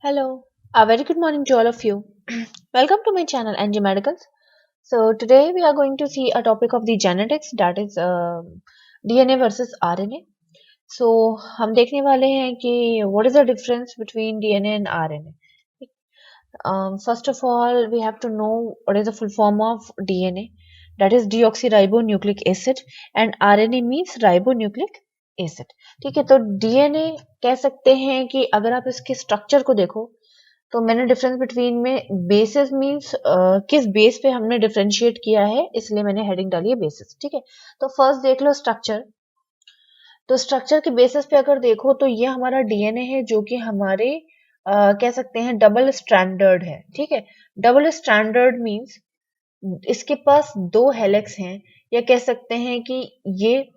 Hello, a very good morning to all of you. Welcome to my channel NG Medicals. So today we are going to see a topic of the genetics, that is DNA versus RNA. So हम देखने वाले हैं कि what is the difference between DNA and RNA. First of all, we have to know what is the full form of DNA, that is deoxyribonucleic acid, and RNA means ribonucleic acid. ठीक है, तो DNA कह सकते हैं कि अगर आप इसके स्ट्रक्चर को देखो तो मैंने डिफरेंस बिटवीन में बेसिस मींस किस बेस पे हमने डिफरेंशिएट किया है, इसलिए मैंने हेडिंग डाली है बेसिस. ठीक है, तो फर्स्ट देख लो स्ट्रक्चर. तो स्ट्रक्चर के बेसिस पे अगर देखो तो ये हमारा डीएनए है जो कि हमारे कह सकते हैं डबल स्टैंडर्ड है. ठीक है, डबल स्टैंडर्ड मींस इसके पास दो हेलिक्स हैं, या कह सकते हैं कि ये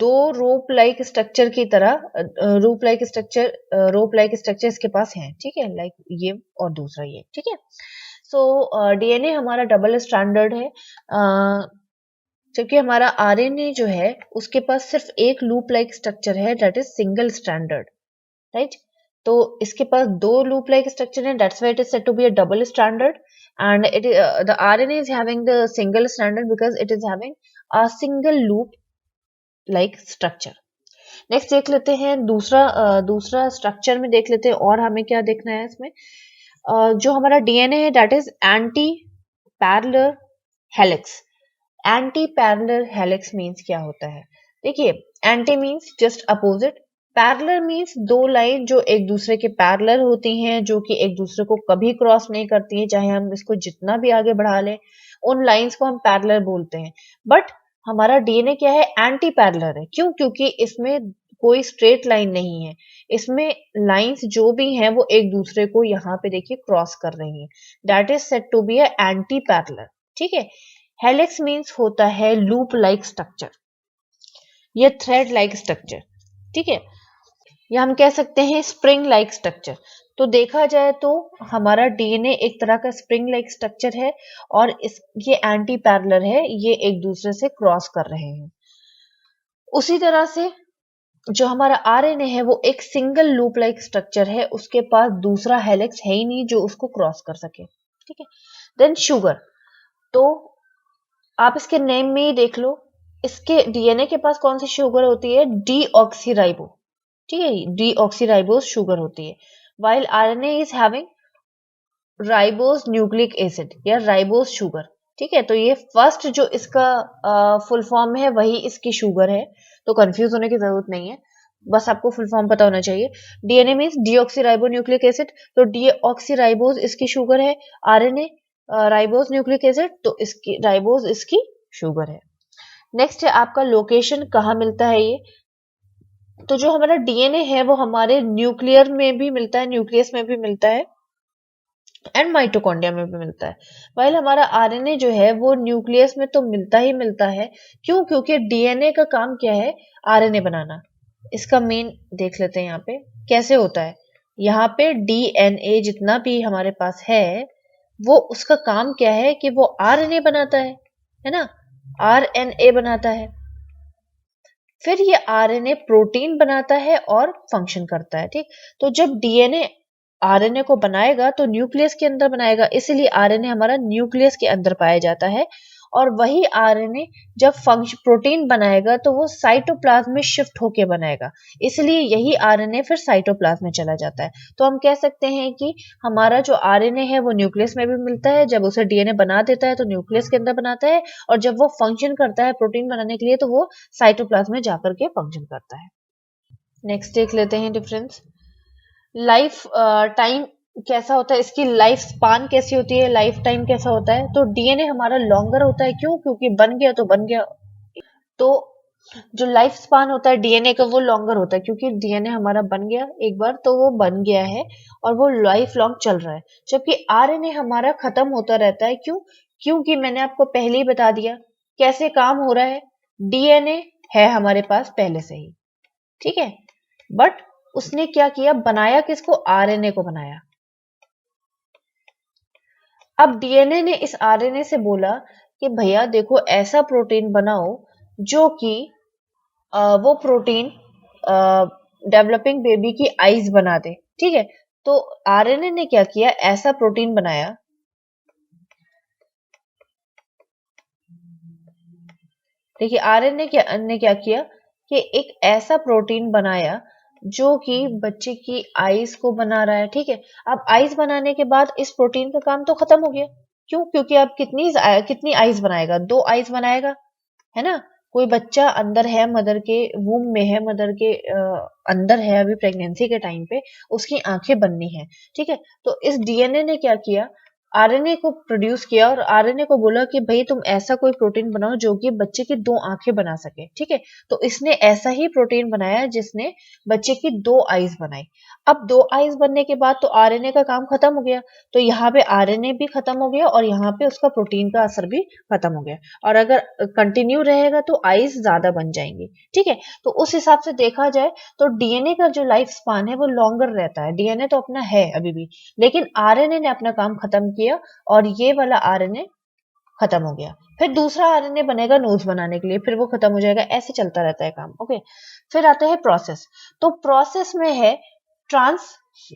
दो रोप लाइक स्ट्रक्चर की तरह रोप लाइक स्ट्रक्चर इसके पास है. ठीक है, लाइक ये और दूसरा ये. ठीक है, सो डीएनए हमारा डबल स्टैंडर्ड है, जबकि हमारा आरएनए जो है उसके पास सिर्फ एक लूप लाइक स्ट्रक्चर है, that is single standard. Right, तो इसके पास दो लूप लाइक स्ट्रक्चर है, that's why it is said to be a double standard. And it the RNA is having the single standard because it is having a single loop like structure. Next देख लेते हैं दूसरा structure में देख लेते हैं और हमें क्या देखना है इसमें. जो हमारा डीएनए है that is anti parallel helix. Anti parallel helix means क्या होता है? देखिए, anti means just opposite, parallel means दो लाइन जो एक दूसरे के पैरेलल होती हैं, जो कि एक दूसरे को कभी क्रॉस नहीं करती हैं, चाहे हम इसको जितना भी आगे बढ़ा लें, उन लाइंस को हम पैरेलल बोलते हैं. बट हमारा डीएनए क्या है? एंटी पैरेलल है. क्यों? क्योंकि इसमें कोई स्ट्रेट लाइन नहीं है, इसमें लाइंस जो भी हैं वो एक दूसरे को यहाँ पे देखिए क्रॉस कर रही हैं. That is said to be a anti parallel. ठीक है, हेलिक्स मींस होता है लूप लाइक स्ट्रक्चर या थ्रेड लाइक स्ट्रक्चर. ठीक है, या हम कह सकते हैं स्प्रिंग लाइक स्ट्रक्चर. तो देखा जाए तो हमारा डीएनए एक तरह का स्प्रिंग लाइक स्ट्रक्चर है, और ये एंटी पैरेलल है, ये एक दूसरे से क्रॉस कर रहे हैं. उसी तरह से जो हमारा आरएनए है वो एक सिंगल लूप लाइक स्ट्रक्चर है, उसके पास दूसरा हेलिक्स है ही नहीं जो उसको क्रॉस कर सके. ठीक है, देन शुगर. तो आप इसके नेम में ही देख लो, इसके डीएनए के पास कौन सी शुगर होती है? डीऑक्सीराइबो. ठीक है, डीऑक्सीराइबोस शुगर होती है. While RNA is having ribose nucleic acid या राइबोस शुगर. ठीक है, तो ये फर्स्ट जो इसका फुल फॉर्म है वही इसकी शुगर है, तो कंफ्यूज होने की जरूरत नहीं है, बस आपको फुल फॉर्म पता होना चाहिए. DNA means deoxyribo nucleic acid, तो डीऑक्सीराइबोस इसकी शुगर है. आरएनए राइबोस न्यूक्लिक एसिड, तो इसकी राइबोस इसकी शुगर है. नेक्स्ट है आपका लोकेशन, कहाँ मिलता है ये. तो जो हमारा डीएनए है वो हमारे न्यूक्लियर में भी मिलता है, न्यूक्लियस में भी मिलता है, एंड माइटोकॉन्ड्रिया में भी मिलता है. वाइल हमारा आरएनए जो है वो न्यूक्लियस में तो मिलता ही मिलता है. क्यों? क्योंकि डीएनए का काम क्या है? आरएनए बनाना. इसका मेन देख लेते हैं यहाँ पे कैसे होता है. यहाँ पे डीएनए जितना भी हमारे पास है वो उसका काम क्या है कि वो आरएनए बनाता है ना, आरएनए बनाता है. फिर ये आरएनए प्रोटीन बनाता है और फंक्शन करता है. ठीक, तो जब डीएनए आरएनए को बनाएगा तो न्यूक्लियस के अंदर बनाएगा, इसलिए आरएनए हमारा न्यूक्लियस के अंदर पाया जाता है. और वही आरएनए जब फंक्शन प्रोटीन बनाएगा तो वो साइटोप्लाज्म में शिफ्ट होके बनाएगा, इसलिए यही आरएनए फिर साइटोप्लाज्म में चला जाता है. तो हम कह सकते हैं कि हमारा जो आरएनए है वो न्यूक्लियस में भी मिलता है, जब उसे डीएनए बना देता है तो न्यूक्लियस के अंदर बनाता है, और जब वो फंक्शन करता है प्रोटीन बनाने के लिए तो वो साइटोप्लाज्म में जाकर के फंक्शन करता है. नेक्स्ट देख लेते हैं डिफरेंस. लाइफ टाइम कैसा होता है, इसकी लाइफ स्पान कैसी होती है, लाइफ टाइम कैसा होता है. तो डीएनए हमारा लॉन्गर होता है. क्यों? क्योंकि बन गया तो बन गया. तो जो लाइफ स्पान होता है डीएनए का वो लॉन्गर होता है, क्योंकि डीएनए हमारा बन गया एक बार तो वो बन गया है और वो लाइफ लॉन्ग चल रहा है. जबकि आरएनए हमारा खत्म होता रहता है. क्यों? क्योंकि मैंने आपको पहले ही बता दिया कैसे काम हो रहा है. डीएनए है हमारे पास पहले से ही, ठीक है, बट उसने क्या किया? बनाया किसको? आरएनए को बनाया. अब डीएनए ने इस आरएनए से बोला कि भैया देखो ऐसा प्रोटीन बनाओ जो कि वो प्रोटीन डेवलपिंग बेबी की आईज बना दे, ठीक है। तो आरएनए ने क्या किया, ऐसा प्रोटीन बनाया, देखिए आरएनए ने क्या किया कि एक ऐसा प्रोटीन बनाया जो कि बच्चे की आईज को बना रहा है, ठीक है। अब आईज बनाने के बाद इस प्रोटीन का काम तो खत्म हो गया। क्यों? क्योंकि अब कितनी आईज बनाएगा, 2 आईज बनाएगा, है ना। कोई बच्चा अंदर है, मदर के वूम में है, मदर के अंदर है अभी प्रेगनेंसी के टाइम पे, उसकी आंखें बननी है, ठीक है। तो इस डीएनए ने क्या किया, आरएनए को प्रोड्यूस किया और आरएनए को बोला कि भाई तुम ऐसा कोई प्रोटीन बनाओ जो कि बच्चे की 2 आंखें बना सके, ठीक है। तो इसने ऐसा ही प्रोटीन बनाया जिसने बच्चे की 2 आईज बनाई। अब 2 आईज बनने के बाद तो आरएनए का काम खत्म हो गया, तो यहाँ पे आरएनए भी खत्म हो गया और यहाँ पे उसका प्रोटीन का असर भी खत्म हो गया। और अगर कंटिन्यू रहेगा तो आईज ज्यादा बन जाएंगी, ठीक है। तो उस हिसाब से देखा जाए तो डीएनए का जो लाइफ स्पान है वो लॉन्गर रहता है। डीएनए तो अपना है अभी भी, लेकिन आरएनए ने अपना काम खत्म किया और ये वाला आरएनए खत्म हो गया। फिर दूसरा आरएनए बनेगा नोज बनाने के लिए, फिर वो खत्म हो जाएगा, ऐसे चलता रहता है काम, ओके। फिर आता है प्रोसेस। तो प्रोसेस में है ट्रांसक्रिप्शन।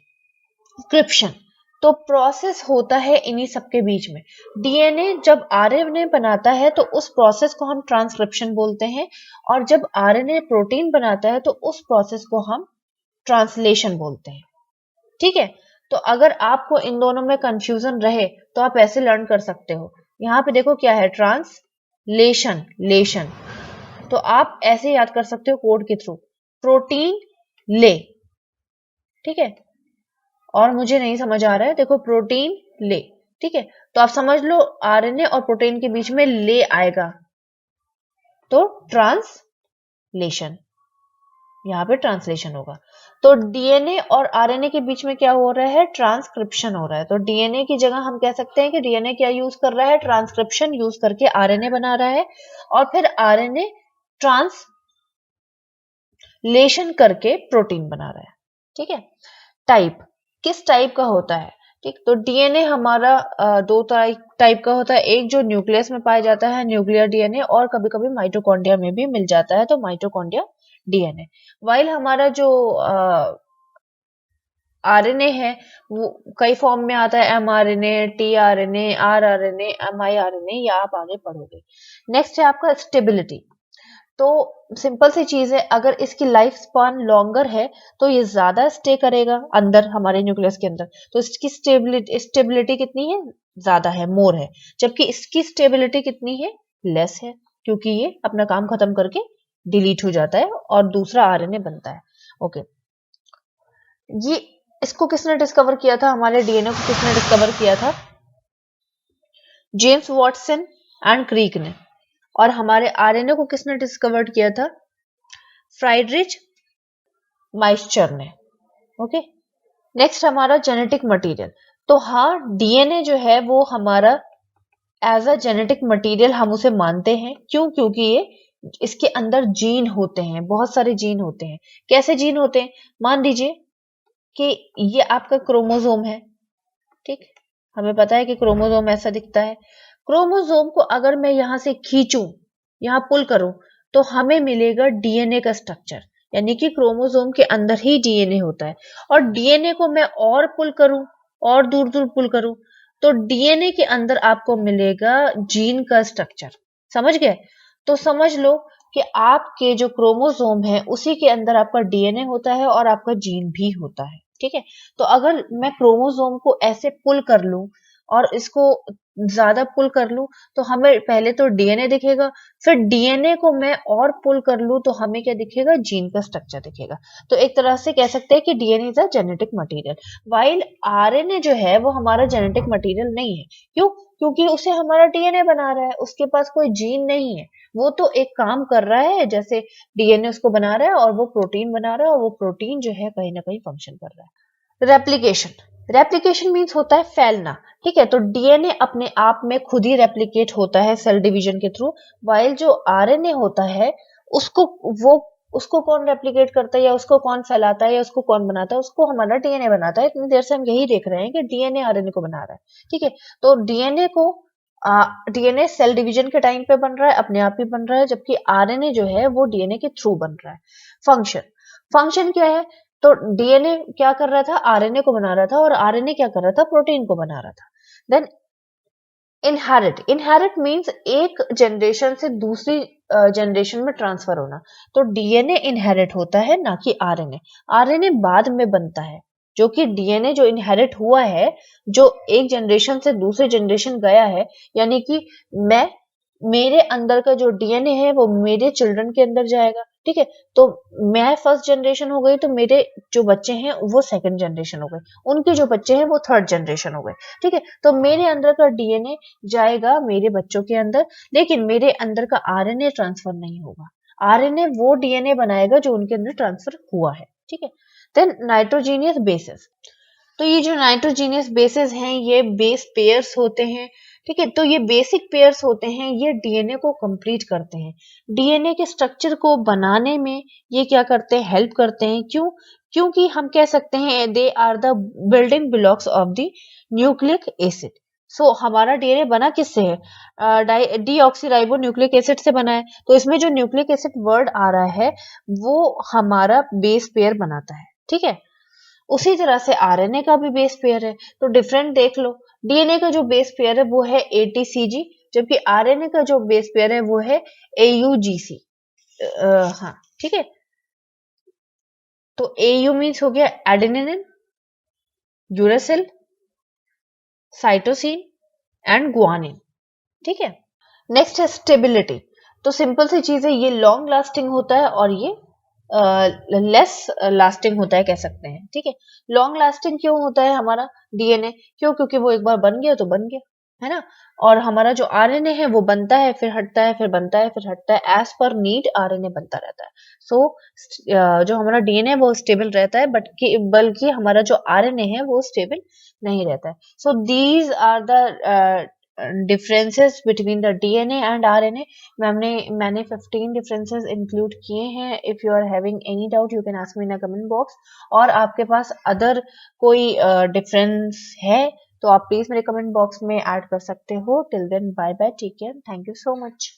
तो प्रोसेस होता है इन्हीं सबके बीच में। डीएनए जब आरएनए बनाता है तो उस प्रोसेस को हम ट्रांसक्रिप्शन बोलते हैं, और जब आरएनए प्रोटीन बनाता है तो उस प्रोसेस को हम ट्रांसलेशन बोलते हैं, ठीक है। तो अगर आपको इन दोनों में कंफ्यूजन रहे तो आप ऐसे लर्न कर सकते हो। यहाँ पे देखो क्या है, ट्रांसलेशन, लेशन। तो आप ऐसे याद कर सकते हो कोड के थ्रू, प्रोटीन ले, ठीक है। और मुझे नहीं समझ आ रहा है, देखो प्रोटीन ले, ठीक है। तो आप समझ लो आरएनए और प्रोटीन के बीच में ले आएगा तो ट्रांसलेशन, यहाँ पे ट्रांसलेशन होगा। तो डीएनए और आरएनए के बीच में क्या हो रहा है, ट्रांसक्रिप्शन हो रहा है। तो डीएनए की जगह हम कह सकते हैं कि डीएनए क्या यूज कर रहा है, ट्रांसक्रिप्शन यूज करके आरएनए बना रहा है, और फिर आरएनए ट्रांसलेशन करके प्रोटीन बना रहा है, ठीक है। टाइप, किस टाइप का होता है, ठीक। तो डीएनए हमारा दो टाइप का होता है। एक जो न्यूक्लियस में पाया जाता है, न्यूक्लियर डीएनए, और कभी कभी माइटोकॉन्ड्रिया में भी मिल जाता है, तो माइटोकॉन्ड्रिया डीएनए। वाइल हमारा जो आरएनए है वो कई फॉर्म में आता है, एमआरएनए, टीआरएनए, आरआरएनए, एमआईआरएनए, या आप आगे पढ़ोगे। नेक्स्ट है आपका स्टेबिलिटी। तो सिंपल सी चीज है, अगर इसकी लाइफ स्पान लॉन्गर है तो ये ज्यादा स्टे करेगा अंदर हमारे न्यूक्लियस के अंदर, तो इसकी स्टेबिलिटी कितनी है, ज्यादा है, मोर है। जबकि इसकी स्टेबिलिटी कितनी है, लेस है, क्योंकि ये अपना काम खत्म करके डिलीट हो जाता है और दूसरा आरएनए बनता है, ओके। ये इसको किसने डिस्कवर किया था, हमारे डीएनए को किसने डिस्कवर किया था, जेम्स वॉटसन एंड क्रीक ने। और हमारे आरएनए को किसने डिस्कवर किया था, फ्राइडरिच माइस्चर ने, ओके। नेक्स्ट हमारा जेनेटिक मटेरियल। तो हाँ, डीएनए जो है वो हमारा एज अ जेनेटिक मटेरियल हम उसे मानते हैं। क्यों? क्योंकि ये इसके अंदर जीन होते हैं, बहुत सारे जीन होते हैं। कैसे जीन होते हैं, मान लीजिए कि ये आपका क्रोमोसोम है, ठीक। हमें पता है कि क्रोमोसोम ऐसा दिखता है। क्रोमोसोम को अगर मैं यहां से खींचूं, यहां पुल करूं, तो हमें मिलेगा डीएनए का स्ट्रक्चर, यानी कि क्रोमोसोम के अंदर ही डीएनए होता है। और डीएनए को मैं और पुल करूं, और दूर दूर पुल करूं, तो डीएनए के अंदर आपको मिलेगा जीन का स्ट्रक्चर। समझ गए? तो समझ लो कि आपके जो क्रोमोसोम है उसी के अंदर आपका डीएनए होता है और आपका जीन भी होता है, ठीक है। तो अगर मैं क्रोमोसोम को ऐसे पुल कर लूं और इसको ज्यादा पुल कर लूं, तो हमें पहले तो डीएनए दिखेगा, फिर डीएनए को मैं और पुल कर लूं तो हमें क्या दिखेगा, जीन का स्ट्रक्चर दिखेगा। तो एक तरह से कह सकते हैं कि DNA is a genetic material, while RNA जो है वो हमारा जेनेटिक मटेरियल नहीं है। क्यों? क्योंकि उसे हमारा डीएनए बना रहा है, उसके पास कोई जीन नहीं है। वो तो एक काम कर रहा है, जैसे डीएनए उसको बना रहा है और वो प्रोटीन बना रहा है, और वो प्रोटीन जो है कहीं ना कहीं फंक्शन कर रहा है। रेप्लीकेशन, रेप्लीकेशन मीन्स होता है फैलना, ठीक है। तो डीएनए अपने आप में खुद ही रेप्लीकेट होता है सेल डिवीजन के थ्रू, वाइल जो आरएनए होता है उसको वो उसको कौन रेप्लीकेट करता है, या उसको कौन फैलाता है, या उसको कौन बनाता है, उसको हमारा डीएनए बनाता है। इतनी देर से हम यही देख रहे हैं कि डीएनए आरएनए को बना रहा है, ठीक है। तो डीएनए सेल डिवीजन के टाइम पे बन रहा है, अपने आप ही बन रहा है, जबकि आरएनए जो है वो डीएनए के थ्रू बन रहा है। फंक्शन, फंक्शन क्या है? तो डीएनए क्या कर रहा था? आरएनए को बना रहा था, और आरएनए क्या कर रहा था? प्रोटीन को बना रहा था। देन इनहेरिट मीन्स एक जनरेशन से दूसरी जनरेशन में ट्रांसफर होना। तो डीएनए इनहेरिट होता है, ना कि आरएनए। आरएनए बाद में बनता है, जो कि डीएनए जो इनहेरिट हुआ है, जो एक जनरेशन से दूसरे जनरेशन गया है, यानी कि मैं मेरे अंदर का जो डीएनए है वो मेरे चिल्ड्रन के अंदर जाएगा, ठीक है। तो मैं फर्स्ट जनरेशन हो गई, तो मेरे जो बच्चे हैं वो सेकंड जनरेशन हो गए, उनके जो बच्चे हैं वो थर्ड जनरेशन हो गए, ठीक है। तो मेरे अंदर का डीएनए जाएगा मेरे बच्चों के अंदर, लेकिन मेरे अंदर का आरएनए ट्रांसफर नहीं होगा। आरएनए वो डीएनए बनाएगा जो उनके अंदर ट्रांसफर हुआ है, ठीक है। Then nitrogenous bases. तो ये जो नाइट्रोजीनियस बेसिस हैं, ये बेस पेयर्स होते हैं, ठीक है। तो ये बेसिक पेयर्स होते हैं, ये डीएनए को कंप्लीट करते हैं, डीएनए के स्ट्रक्चर को बनाने में ये क्या करते हैं? हेल्प करते हैं। क्यों? क्योंकि हम कह सकते हैं they are the building blocks of the nucleic acid. So हमारा डीएनए बना किससे है? डीऑक्सीराइबो न्यूक्लिक एसिड से बना है। तो इसमें जो न्यूक्लिक एसिड वर्ड आ रहा है वो हमारा बेस पेयर बनाता है, ठीक है। उसी तरह से आरएनए का भी बेस पेयर है। तो डिफरेंट देख लो, डीएनए का जो बेस पेयर है वो है एटीसीजी, जबकि आरएनए का जो बेस पेयर है वो है एयूजीसी। हाँ, ठीक है। तो एयू मीन्स हो गया adenine, uracil, cytosine and guanine, ठीक है। नेक्स्ट है स्टेबिलिटी। तो सिंपल सी चीज है, ये लॉन्ग लास्टिंग होता है और ये लेस लास्टिंग होता है, कह सकते हैं, ठीक है। लॉन्ग लास्टिंग क्यों होता है हमारा डीएनए? क्यों? क्योंकि वो एक बार बन गया तो बन गया, है ना। और हमारा जो आरएनए है वो बनता है, फिर हटता है, फिर बनता है, फिर हटता है, एज पर नीड आरएनए बनता रहता है। सो जो हमारा डीएनए वो स्टेबल रहता है, बल्कि हमारा जो आरएनए है वो स्टेबल नहीं रहता है। So these are the differences between the DNA and RNA. मैंने 15 डिफरेंसेस इंक्लूड किए हैं। If you are having any doubt you can ask me in a comment box. और आपके पास अदर कोई डिफरेंस है तो आप प्लीज मेरे कमेंट बॉक्स में ऐड कर सकते हो। Till then bye bye, take care, thank you so much.